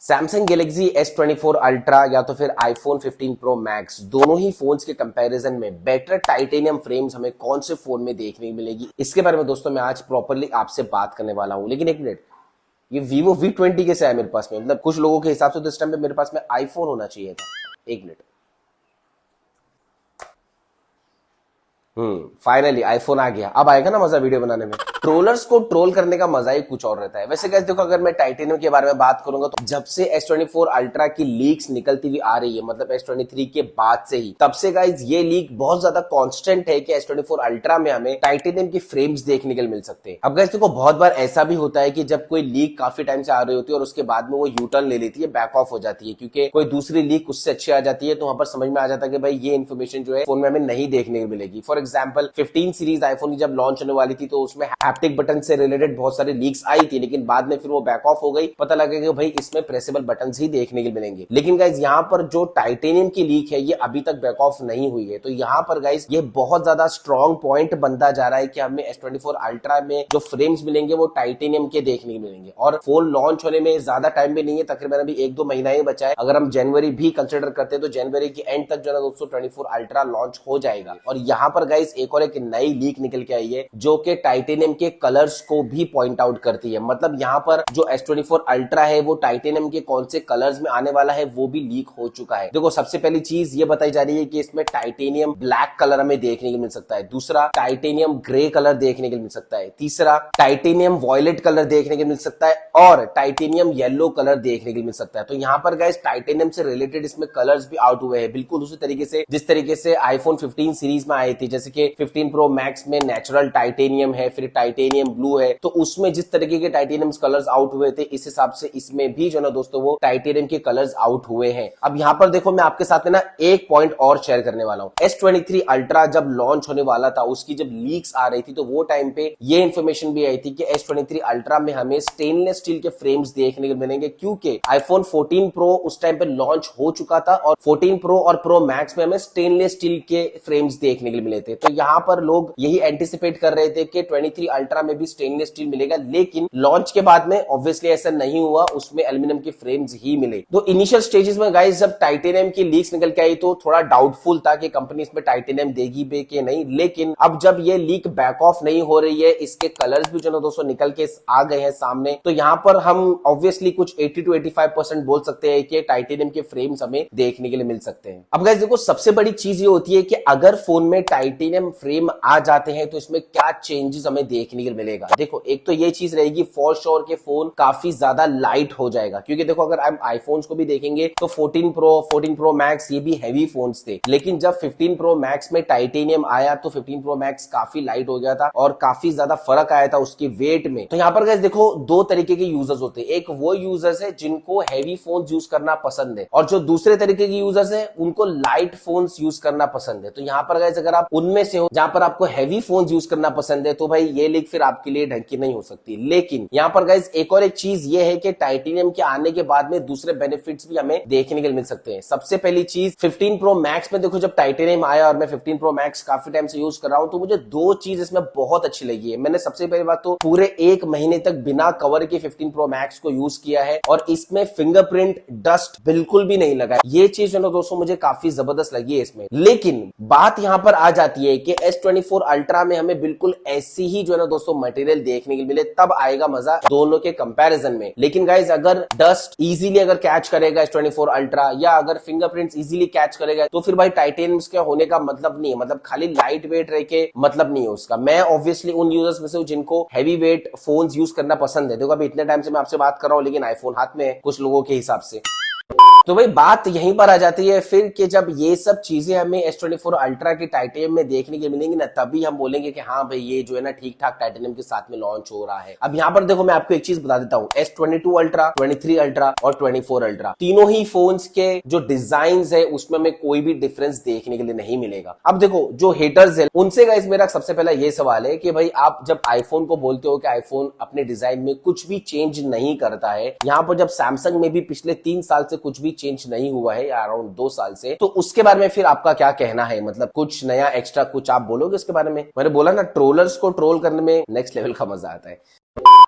Samsung Galaxy S24 ultra या तो फिर आईफोन 15 प्रो मैक्स दोनों ही फोन्स के कंपैरिजन में बेटर टाइटेनियम फ्रेम्स हमें कौन से फोन में देखने को मिलेगी, इसके बारे में दोस्तों मैं आज प्रॉपर्ली आपसे बात करने वाला हूं। लेकिन एक मिनट, ये Vivo V20 कैसे है मेरे पास में? मतलब कुछ लोगों के हिसाब से तो इस टाइम पे मेरे पास में आईफोन होना चाहिए था। एक मिनट, फाइनली आईफोन आ गया। अब आएगा ना मजा वीडियो बनाने में। ट्रोलर्स को ट्रोल करने का मजा ही कुछ और रहता है। वैसे गाइस देखो, अगर मैं टाइटेनियम के बारे में बात करूंगा तो जब से S24 अल्ट्रा की लीक्स निकलती हुई आ रही है, मतलब S23 के बाद से ही, तब से गाइस ये लीक बहुत ज्यादा कांस्टेंट है कि S24 अल्ट्रा में हमें टाइटेनियम की फ्रेम्स देखने के लिए मिल सकते हैं। अब गाइस देखो, बहुत बार ऐसा भी होता है कि जब कोई लीक काफी टाइम से आ रही होती है और उसके बाद में वो यूटर्न ले लेती है, बैक ऑफ हो जाती है, क्योंकि कोई दूसरी लीक उससे अच्छी आ जाती है, तो वहां पर समझ में आ जाता है कि भाई ये इन्फॉर्मेशन जो है फोन में हमें नहीं देखने को मिलेगी। फॉर एग्जाम्पल 15 सीरीज आईफोन की जब लॉन्च होने वाली थी तो उसमें हैप्टिक बटन से रिलेटेड बहुत सारी लीक्स आई थी, लेकिन बाद में फिर वो बैक ऑफ हो गई। पता लगा कि भाई इसमें प्रेसेबल बटन्स ही देखने के मिलेंगे। लेकिन गाइज यहाँ पर जो टाइटेनियम की लीक है ये अभी तक बैक ऑफ नहीं हुई है, तो यहाँ पर गाइज ये बहुत ज्यादा स्ट्रॉन्ग पॉइंट बनता जा रहा है कि हमें S24 अल्ट्रा में जो फ्रेम्स मिलेंगे वो टाइटेनियम के देखने के मिलेंगे। और फोन लॉन्च होने में ज्यादा टाइम भी नहीं है, तकरीबन अभी 1-2 महीना ही बचा है। अगर हम जनवरी भी कंसिडर करते हैं तो जनवरी के एंड तक जो है दोस्तों 24 अल्ट्रा लॉन्च हो जाएगा। और यहाँ पर गाइज एक और एक नई लीक निकल के आई है जो कि टाइटेनियम के कलर्स को भी पॉइंट आउट करती है। मतलब यहाँ पर जो S24 अल्ट्रा है वो टाइटेनियम के कौन से कलर्स में आने वाला है वो भी लीक हो चुका है। देखो, सबसे पहली चीज ये बताई जा रही है कि इसमें टाइटेनियम ब्लैक कलर हमें देखने को मिल सकता है। दूसरा, टाइटेनियम ग्रे कलर देखने को मिल सकता है। तीसरा, टाइटेनियम वॉयलेट कलर देखने को मिल सकता है और टाइटेनियम येलो कलर देखने को मिल सकता है। तो यहाँ पर गाइस टाइटेनियम से रिलेटेड इसमें कलर्स भी आउट हुए हैं, बिल्कुल उसी तरीके से जिस तरीके से आईफोन 15 सीरीज में आए थे। जैसे कि 15 प्रो मैक्स में नेचुरल टाइटेनियम है, फिर टाइटेनियम ब्लू है, तो उसमें जिस तरीके के टाइटेनियम कलर्स आउट हुए थे, इस हिसाब से इसमें भी जो ना दोस्तों वो टाइटेनियम के कलर्स आउट हुए हैं। अब यहाँ पर देखो, मैं आपके साथ में ना एक पॉइंट और शेयर करने वाला हूँ। S23 अल्ट्रा जब लॉन्च होने वाला था, उसकी जब लीक्स आ रही थी तो वो टाइम पे ये इन्फॉर्मेशन भी आई थी कि S23 अल्ट्रा में हमें स्टेनलेस स्टील के फ्रेम्स देखने को मिलेंगे, क्योंकि आईफोन 14 प्रो उस टाइम पे लॉन्च हो चुका था और 14 प्रो और प्रो मैक्स में हमें स्टेनलेस स्टील के फ्रेम्स देखने के लिए मिले थे। तो यहाँ पर लोग यही एंटिसिपेट कर रहे थे कि 23 अल्ट्रा में भी स्टेनलेस स्टील मिलेगा, लेकिन लॉन्च के बाद में ऑब्वियसली ऐसा नहीं हुआ, उसमें एल्यूमिनियम के फ्रेम्स ही मिले। तो इनिशियल स्टेजेस में गाइस जब टाइटेनियम की लीक्स निकल के आई तो थोड़ा डाउटफुल था कि कंपनी इसमें टाइटेनियम देगी भी कि नहीं, लेकिन अब जब ये लीक बैक ऑफ नहीं हो रही है, इसके कलर्स भी जो ना दोस्तों निकल के आ गए हैं सामने, तो यहाँ पर हम ऑब्वियसली कुछ 80 to 85% बोल सकते हैं कि टाइटेनियम के फ्रेम्स हमें देखने के लिए मिल सकते हैं। अब गाइस देखो, सबसे बड़ी चीज ये होती है कि अगर फोन में टाइटेनियम फ्रेम आ जाते हैं तो इसमें क्या चेंजेस हमें देखने के लिए मिलेगा। देखो, एक तो ये चीज रहेगी फॉर श्योर के फोन काफी ज्यादा लाइट हो जाएगा, क्योंकि देखो अगर हम आईफोन्स को भी देखेंगे तो 14 प्रो मैक्स ये भी हैवी फोन्स थे, लेकिन जब 15 प्रो मैक्स में टाइटेनियम आया तो 15 प्रो मैक्स काफी लाइट हो गया था और काफी ज्यादा फर्क आया था उसके वेट में। तो यहाँ पर गाइस देखो, दो तरीके के यूजर्स होते हैं। एक वो यूजर्स है जिनको हैवी फोन यूज करना पसंद है, और जो दूसरे तरीके के यूजर्स है उनको लाइट फोन्स यूज करना पसंद है। तो यहाँ पर गाइस अगर आप उनमें से हो जहां पर आपको हैवी फोन यूज करना पसंद है, तो भाई ये लीक फिर आपके लिए ढंग की नहीं हो सकती। लेकिन यहाँ पर गाइस एक और एक चीज ये है कि टाइटेनियम के आने के बाद में दूसरे बेनिफिट्स भी हमें देखने के लिए मिल सकते हैं। सबसे पहली चीज, 15 प्रो मैक्स में देखो जब टाइटेनियम आया और मैं 15 प्रो मैक्स काफी टाइम से यूज कर रहा हूं, तो मुझे दो चीज इसमें बहुत अच्छी लगी है। मैंने सबसे पहली बात तो पूरे 1 महीने तक बिना कवर के 15 प्रो मैक्स को यूज किया है और इसमें फिंगरप्रिंट डस्ट बिल्कुल भी नहीं लगा। ये चीज जो दोस्तों मुझे काफी जबरदस्त लगी है इसमें। लेकिन बात यहां पर आ जाती है कि S24 अल्ट्रा में हमें बिल्कुल ऐसी ही जो है ना दोस्तों मटेरियल देखने के लिए मिले, तब आएगा मजा दोनों के कंपैरिजन में। लेकिन गाइज अगर डस्ट इजीली अगर कैच करेगा S24 अल्ट्रा, या अगर फिंगरप्रिंट्स इजीली कैच करेगा, तो फिर भाई टाइटेनियम के होने का मतलब नहीं है, मतलब खाली लाइट वेट रह के मतलब नहीं है उसका। मैं ऑब्वियसली उन यूजर्स में से हूं जिनको हैवी वेट फोन्स यूज करना पसंद है। देखो अभी इतने टाइम से मैं आपसे बात कर रहा हूं, लेकिन आईफोन हाथ में है कुछ लोगों के हिसाब से। तो भाई बात यहीं पर आ जाती है फिर कि जब ये सब चीजें हमें S24 अल्ट्रा की टाइटेनियम में देखने के मिलेंगी ना, तभी हम बोलेंगे कि हाँ भाई ये जो है ना ठीक ठाक टाइटेनियम के साथ में लॉन्च हो रहा है। अब यहाँ पर देखो, मैं आपको एक चीज बता देता हूँ, S22 अल्ट्रा, 23 अल्ट्रा और 24 अल्ट्रा तीनों ही फोन्स के जो डिजाइन है उसमें हमें कोई भी डिफरेंस देखने के लिए नहीं मिलेगा। अब देखो, जो हेटर्स है उनसे गाइस मेरा सबसे पहला ये सवाल है कि भाई आप जब आईफोन को बोलते हो कि आईफोन अपने डिजाइन में कुछ भी चेंज नहीं करता है, यहाँ पर जब सैमसंग में भी पिछले 3 साल से कुछ भी चेंज नहीं हुआ है, या अराउंड 2 साल से, तो उसके बारे में फिर आपका क्या कहना है? मतलब कुछ नया एक्स्ट्रा कुछ आप बोलोगे उसके बारे में? मैंने बोला ना, ट्रोलर्स को ट्रोल करने में नेक्स्ट लेवल का मजा आता है।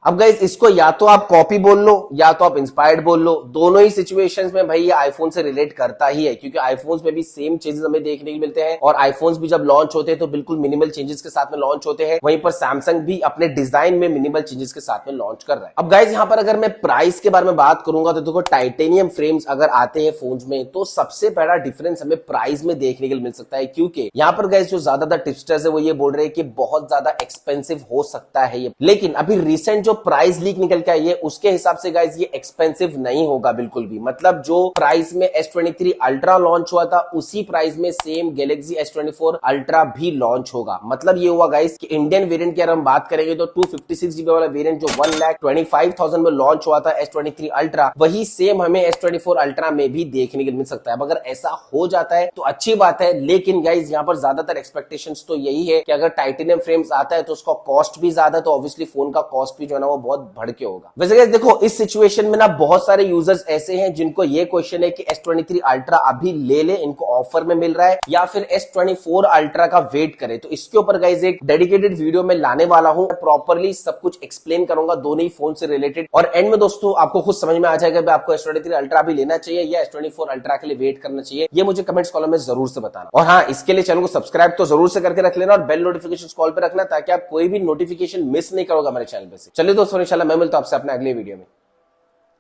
अब गाइस इसको या तो आप कॉपी बोल लो या तो आप इंस्पायर्ड बोल लो, दोनों ही सिचुएशंस में भाई ये आईफोन से रिलेट करता ही है, क्योंकि आईफोन्स में भी सेम चेंजेस हमें देखने को मिलते हैं और आईफोन्स भी जब लॉन्च होते हैं तो बिल्कुल मिनिमल चेंजेस के साथ में लॉन्च होते हैं। वहीं पर सैमसंग भी अपने डिजाइन में मिनिमल चेंजेस के साथ में लॉन्च कर रहा है। अब गाइस यहाँ पर अगर मैं प्राइस के बारे में बात करूंगा तो देखो टाइटेनियम फ्रेम्स अगर आते हैं फोन्स में तो सबसे बड़ा डिफरेंस हमें प्राइस में देखने को मिल सकता है, क्योंकि यहाँ पर गाइस जो ज्यादातर टिप्सटर्स है वो ये बोल रहे हैं कि बहुत ज्यादा एक्सपेंसिव हो सकता है ये, लेकिन अभी रिसेंट जो प्राइस लीक निकल के आई है उसके हिसाब से गाइस ये एक्सपेंसिव नहीं होगा बिल्कुल भी। मतलब जो प्राइस में S23 अल्ट्रा लॉन्च हुआ था उसी प्राइस में सेम गैलेक्सी S24 अल्ट्रा भी लॉन्च होगा। मतलब ये हुआ गाइस कि इंडियन वेरिएंट की अगर हम बात करेंगे तो 256GB वाला वेरिएंट जो 1,25,000 में लॉन्च हुआ था S23 अल्ट्रा, वही सेम हमें S24 अल्ट्रा में भी देखने को मिल सकता है। अगर ऐसा हो जाता है तो अच्छी बात है, लेकिन गाइस यहाँ पर ज्यादातर एक्सपेक्टेशंस तो यही है कि अगर टाइटेनियम फ्रेम्स आता है तो उसका कॉस्ट भी ज्यादा, तो ऑब्वियसली फोन का कॉस्ट भी जो है ना वो बहुत बढ़ के होगा। वैसे गाइस देखो इस सिचुएशन में ना बहुत सारे यूजर्स ऐसे हैं जिनको ये क्वेश्चन है कि S23 अल्ट्रा अभी ले ले, इनको ऑफर में मिल रहा है, या फिर S24 अल्ट्रा का वेट करे। तो इसके ऊपर गाइस एक डेडिकेटेड वीडियो में लाने वाला हूं, प्रॉपर्ली सब कुछ एक्सप्लेन करूंगा दोनों ही फोन से रिलेटेड, और एंड में दोस्तों आपको खुद समझ में आ जाएगा कि आपको S23 अल्ट्रा भी लेना चाहिए या S24 अल्ट्रा के लिए वेट करना चाहिए। ये मुझे कमेंट्स कॉलम में जरूर से बताना, और हाँ इसके लिए चैनल को सब्सक्राइब तो जरूर से करके रख लेना और बेल नोटिफिकेशन कॉल पे रखना ताकि आप कोई भी नोटिफिकेशन मिस नहीं करोगे हमारे चैनल पे से। चलिए दोस्तों इंशाल्लाह मैं मिलता हूं आपसे अपने अगले वीडियो में।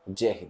जय हिंद।